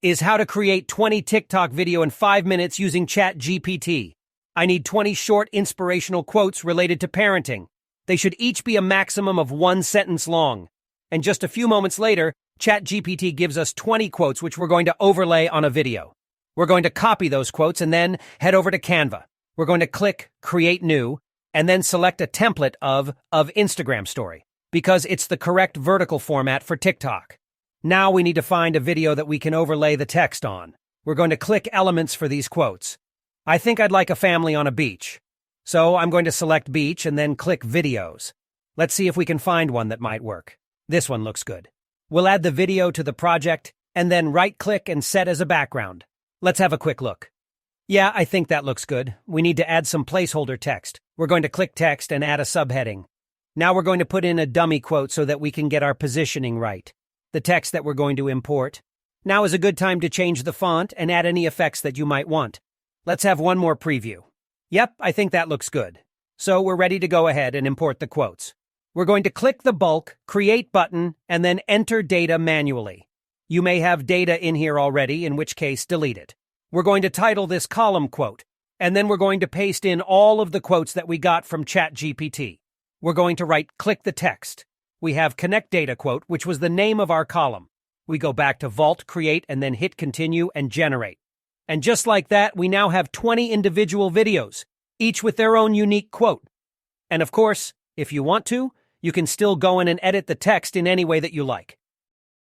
is how to create 20 TikTok video in 5 minutes using ChatGPT. I need 20 short inspirational quotes related to parenting. They should each be a maximum of 1 sentence long. And just a few moments later, ChatGPT gives us 20 quotes which we're going to overlay on a video. We're going to copy those quotes and then head over to Canva. We're going to click Create New and then select a template of Instagram Story because it's the correct vertical format for TikTok. Now we need to find a video that we can overlay the text on. We're going to click Elements for these quotes. I think I'd like a family on a beach. So I'm going to select Beach and then click Videos. Let's see if we can find one that might work. This one looks good. We'll add the video to the project and then right-click and set as a background. Let's have a quick look. Yeah, I think that looks good. We need to add some placeholder text. We're going to click Text and add a subheading. Now we're going to put in a dummy quote so that we can get our positioning right. The text that we're going to import. Now is a good time to change the font and add any effects that you might want. Let's have one more preview. Yep, I think that looks good. So we're ready to go ahead and import the quotes. We're going to click the bulk, create button, and then enter data manually. You may have data in here already, in which case delete it. We're going to title this column quote, and then we're going to paste in all of the quotes that we got from ChatGPT. We're going to right-click the text. We have Connect Data Quote, which was the name of our column. We go back to Vault, Create, and then hit Continue and Generate. And just like that, we now have 20 individual videos, each with their own unique quote. And of course, if you want to, you can still go in and edit the text in any way that you like.